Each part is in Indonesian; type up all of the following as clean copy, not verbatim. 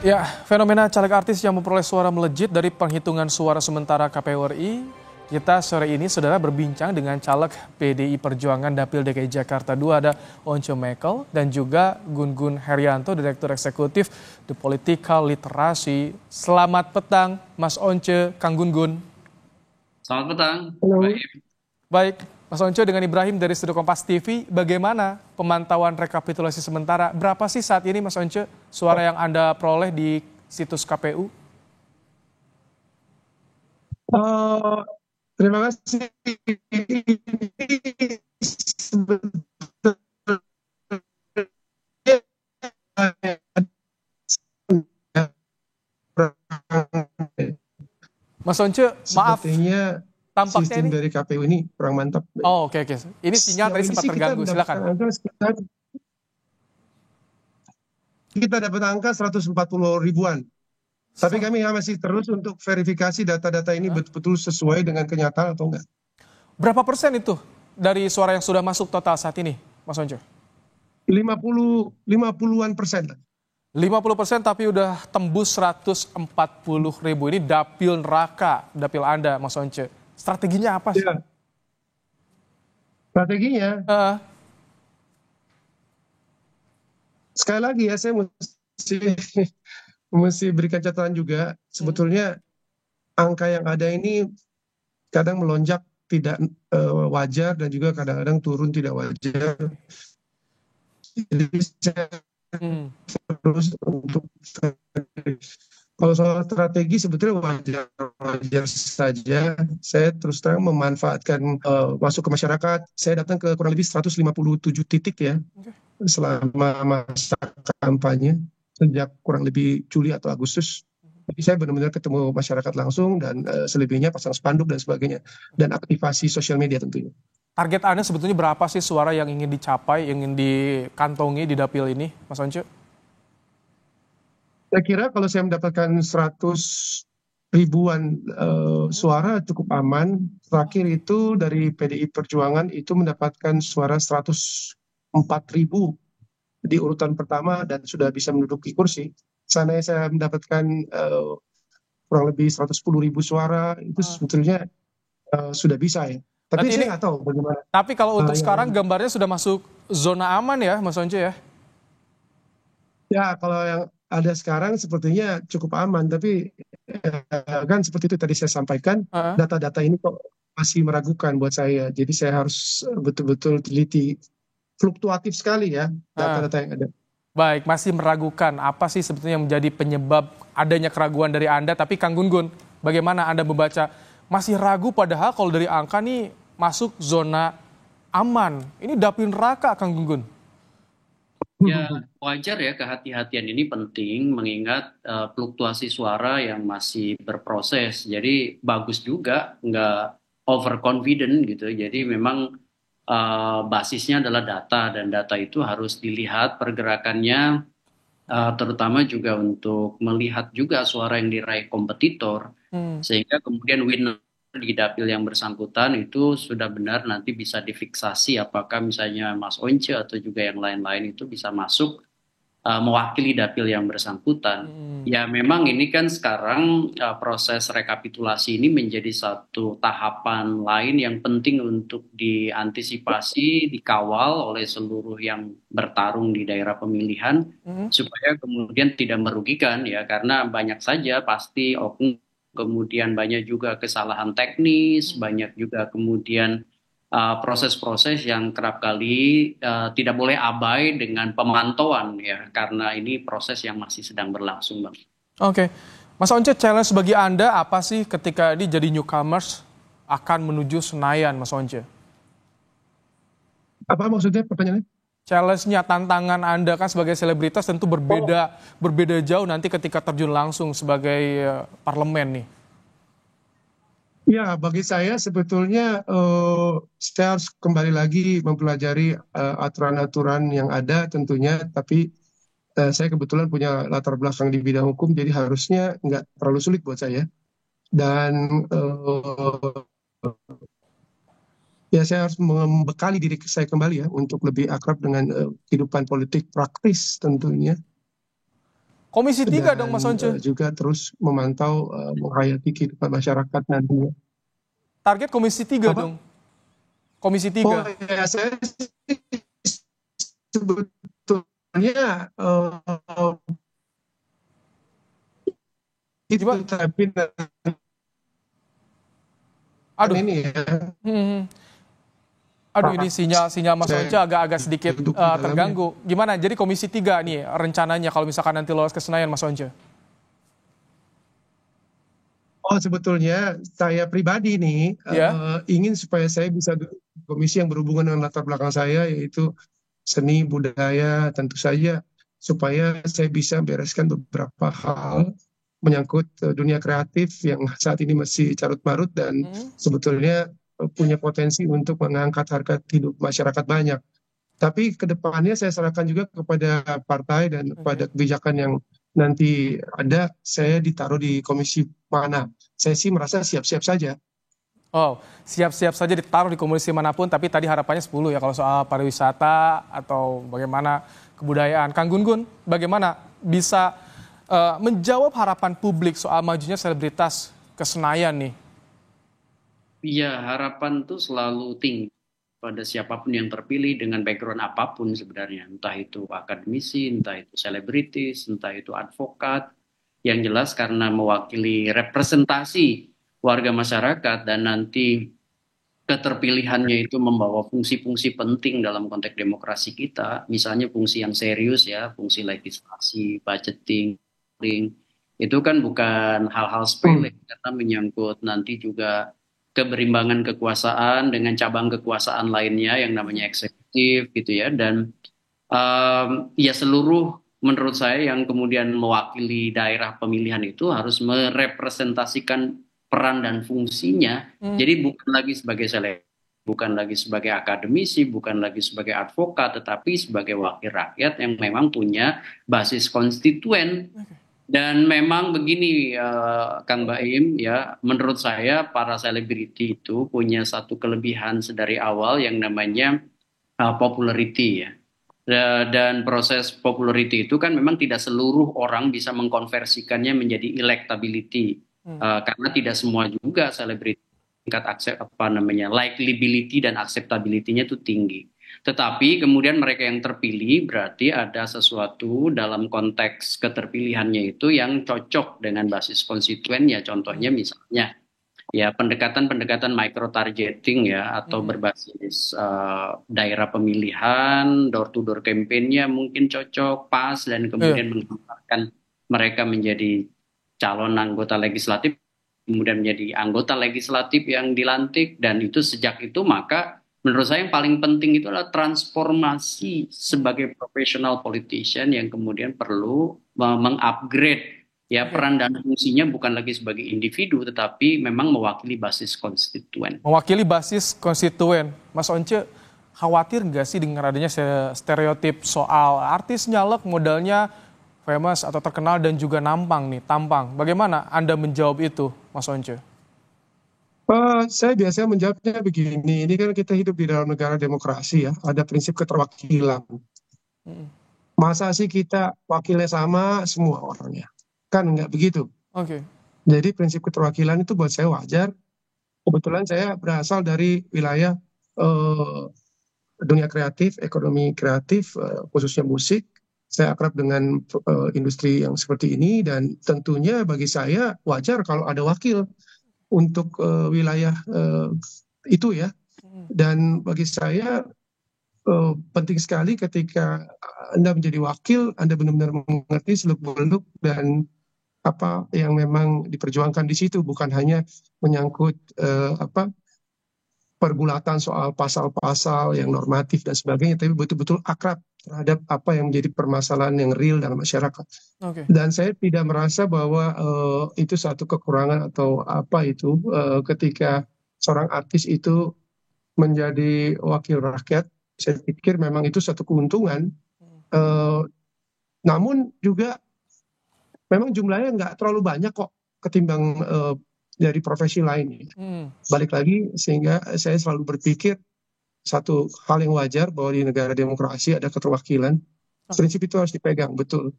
Ya, fenomena caleg artis yang memperoleh suara melejit dari penghitungan suara sementara KPU RI. Kita sore ini saudara berbincang dengan caleg PDI Perjuangan Dapil DKI Jakarta 2 ada Once Mekel dan juga Gun-Gun Herianto, Direktur Eksekutif The Political Literacy. Selamat petang Mas Once, Kang Gun-Gun. Selamat petang, Halo. baik. Baik, Mas Once dengan Ibrahim dari Studio Kompas TV, bagaimana pemantauan rekapitulasi sementara? Berapa sih saat ini Mas Once suara yang Anda peroleh di situs KPU? Eh, Terima kasih. Ini sebetulnya Mas Once, maaf, sepertinya tampaknya sistem ini. dari KPU ini kurang mantap. Oh, oke, oke. Ini sinyal Sejauh tadi ini sempat sih terganggu, silakan. kita dapat angka 140 ribuan. Tapi kami masih terus untuk verifikasi data-data ini betul-betul sesuai dengan kenyataan atau enggak. Berapa persen itu dari suara yang sudah masuk total saat ini, Mas Once? 50-an%. 50% tapi udah tembus 140 ribu. Ini dapil neraka, dapil Anda, Mas Once. Strateginya apa sih? Ya. Strateginya, Eh, sekali lagi ya saya mesti berikan catatan juga. Sebetulnya angka yang ada ini kadang melonjak tidak wajar dan juga kadang-kadang turun tidak wajar. Jadi saya hmm. terus untuk kalau soal strategi sebetulnya wajar saja. Saya terus terang memanfaatkan masuk ke masyarakat. Saya datang ke kurang lebih 157 titik ya selama masa kampanye sejak kurang lebih Juli atau Agustus. Jadi saya benar-benar ketemu masyarakat langsung dan selebihnya pasang spanduk dan sebagainya dan aktivasi sosial media tentunya. Target Anda sebetulnya berapa sih suara yang ingin dicapai, yang ingin dikantongi di dapil ini, Mas Once? Saya kira kalau saya mendapatkan 100 ribuan suara cukup aman. Terakhir itu dari PDI Perjuangan itu mendapatkan suara 104 ribu di urutan pertama dan sudah bisa menduduki kursi. Sana saya mendapatkan kurang lebih 110 ribu suara, itu sebetulnya sudah bisa ya. Tapi Berarti saya ini, nggak tahu bagaimana. tapi kalau untuk yang sekarang gambarnya sudah masuk zona aman ya, Mas Once ya? Ya, kalau yang ada sekarang sepertinya cukup aman, tapi kan seperti itu tadi saya sampaikan, Heeh. data-data ini kok masih meragukan buat saya. Jadi saya harus betul-betul teliti. Fluktuatif sekali ya Heeh. data-data yang ada. Baik, masih meragukan. Apa sih sebetulnya yang menjadi penyebab adanya keraguan dari Anda? Tapi Kang Gun-Gun, bagaimana Anda membaca? Masih ragu padahal kalau dari angka nih masuk zona aman. Ini dapil neraka, Kang Gun-Gun. Ya, wajar ya kehati-hatian ini penting mengingat fluktuasi suara yang masih berproses. Jadi bagus juga nggak overconfident gitu. Jadi memang basisnya adalah data dan data itu harus dilihat pergerakannya, terutama juga untuk melihat juga suara yang diraih kompetitor. Hmm. Sehingga kemudian winner di dapil yang bersangkutan itu sudah benar nanti bisa difiksasi apakah misalnya Mas Once atau juga yang lain-lain itu bisa masuk mewakili dapil yang bersangkutan. Hmm. Ya memang ini kan sekarang proses rekapitulasi ini menjadi satu tahapan lain yang penting untuk diantisipasi, dikawal oleh seluruh yang bertarung di daerah pemilihan Hmm. supaya kemudian tidak merugikan ya karena banyak saja pasti oknum, kemudian banyak juga kesalahan teknis, banyak juga kemudian proses-proses yang kerap kali tidak boleh abai dengan pemantauan ya karena ini proses yang masih sedang berlangsung, Bang. Oke. Mas Once, challenge bagi Anda apa sih ketika ini jadi newcomers akan menuju Senayan, Mas Once? Apa maksudnya pertanyaannya? Challenge-nya, tantangan Anda kan sebagai selebritas tentu berbeda jauh nanti ketika terjun langsung sebagai parlemen nih. Ya, bagi saya sebetulnya saya harus kembali lagi mempelajari aturan-aturan yang ada tentunya, tapi saya kebetulan punya latar belakang di bidang hukum, jadi harusnya nggak terlalu sulit buat saya. Dan ya saya harus membekali diri saya kembali ya untuk lebih akrab dengan kehidupan politik praktis tentunya. Komisi 3 dong dan Mas Once. juga terus memantau menghayati kehidupan masyarakat nantinya. Target Komisi 3 Apa? dong. Komisi Oh 3. ya, saya sih sebetulnya itu Gimana? tapi Aduh. ini ya Hmm. Aduh, ini sinyal Mas Once saya agak sedikit duduk di dalamnya. terganggu. Gimana? Jadi Komisi 3 nih rencananya kalau misalkan nanti lolos ke Senayan Mas Once? Oh, sebetulnya saya pribadi nih Ya. ingin supaya saya bisa duduk di komisi yang berhubungan dengan latar belakang saya, yaitu seni budaya tentu saja, supaya saya bisa bereskan beberapa hal menyangkut dunia kreatif yang saat ini masih carut marut dan sebetulnya punya potensi untuk mengangkat harkat hidup masyarakat banyak. Tapi ke depannya saya serahkan juga kepada partai dan pada kebijakan yang nanti ada, saya ditaruh di komisi mana. Saya sih merasa siap-siap saja. Oh, siap-siap saja ditaruh di komisi manapun, tapi tadi harapannya 10 ya kalau soal pariwisata atau bagaimana kebudayaan. Kang Gun-Gun, bagaimana bisa menjawab harapan publik soal majunya selebritas ke Senayan nih? Iya, harapan tuh selalu tinggi pada siapapun yang terpilih dengan background apapun sebenarnya. Entah itu akademisi, entah itu selebritis, entah itu advokat. Yang jelas karena mewakili representasi warga masyarakat dan nanti keterpilihannya itu membawa fungsi-fungsi penting dalam konteks demokrasi kita. Misalnya fungsi yang serius ya, fungsi legislasi, budgeting, itu kan bukan hal-hal sepele karena menyangkut nanti juga keberimbangan kekuasaan dengan cabang kekuasaan lainnya yang namanya eksekutif gitu ya. Dan ya seluruh menurut saya yang kemudian mewakili daerah pemilihan itu harus merepresentasikan peran dan fungsinya. Jadi bukan lagi sebagai bukan lagi sebagai akademisi, bukan lagi sebagai advokat, tetapi sebagai wakil rakyat yang memang punya basis konstituen. Dan memang begini, Kang Baim, ya, menurut saya para selebriti itu punya satu kelebihan sedari awal yang namanya popularity ya. Dan proses popularity itu kan memang tidak seluruh orang bisa mengkonversikannya menjadi electability. Karena tidak semua juga selebriti tingkat likability dan acceptability-nya itu tinggi. Tetapi kemudian mereka yang terpilih berarti ada sesuatu dalam konteks keterpilihannya itu yang cocok dengan basis konstituennya. Contohnya misalnya ya pendekatan-pendekatan micro targeting ya atau berbasis daerah pemilihan, door to door campaign-nya mungkin cocok, pas dan kemudian mengantarkan mereka menjadi calon anggota legislatif, kemudian menjadi anggota legislatif yang dilantik, dan itu sejak itu maka menurut saya yang paling penting itu adalah transformasi sebagai professional politician yang kemudian perlu mengupgrade ya peran dan fungsinya bukan lagi sebagai individu tetapi memang mewakili basis konstituen. Mewakili basis konstituen. Mas Once, khawatir nggak sih dengan adanya stereotip soal artis nyalek modalnya famous atau terkenal dan juga tampang. Bagaimana Anda menjawab itu, Mas Once? Saya biasanya menjawabnya begini, ini kan kita hidup di dalam negara demokrasi ya, ada prinsip keterwakilan. Masa sih kita wakilnya sama semua orangnya? Kan nggak begitu. Oke. Jadi prinsip keterwakilan itu buat saya wajar. Kebetulan saya berasal dari wilayah dunia kreatif, ekonomi kreatif, khususnya musik. Saya akrab dengan industri yang seperti ini dan tentunya bagi saya wajar kalau ada wakil untuk wilayah itu ya. Dan bagi saya penting sekali ketika Anda menjadi wakil, Anda benar-benar mengerti seluk-beluk dan apa yang memang diperjuangkan di situ, bukan hanya menyangkut pergulatan soal pasal-pasal yang normatif dan sebagainya, tapi betul-betul akrab terhadap apa yang menjadi permasalahan yang real dalam masyarakat. Dan saya tidak merasa bahwa itu satu kekurangan atau apa itu ketika seorang artis itu menjadi wakil rakyat. Saya pikir memang itu satu keuntungan. Namun juga memang jumlahnya nggak terlalu banyak kok ketimbang dari profesi lain. Balik lagi, sehingga saya selalu berpikir satu hal yang wajar bahwa di negara demokrasi ada keterwakilan. Prinsip itu harus dipegang, betul.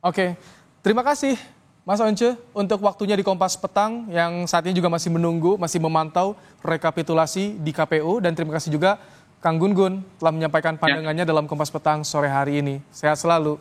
Oke, terima kasih Mas Once untuk waktunya di Kompas Petang yang saat ini juga masih menunggu, masih memantau rekapitulasi di KPU, dan terima kasih juga Kang Gun Gun telah menyampaikan pandangannya dalam Kompas Petang sore hari ini. Sehat selalu.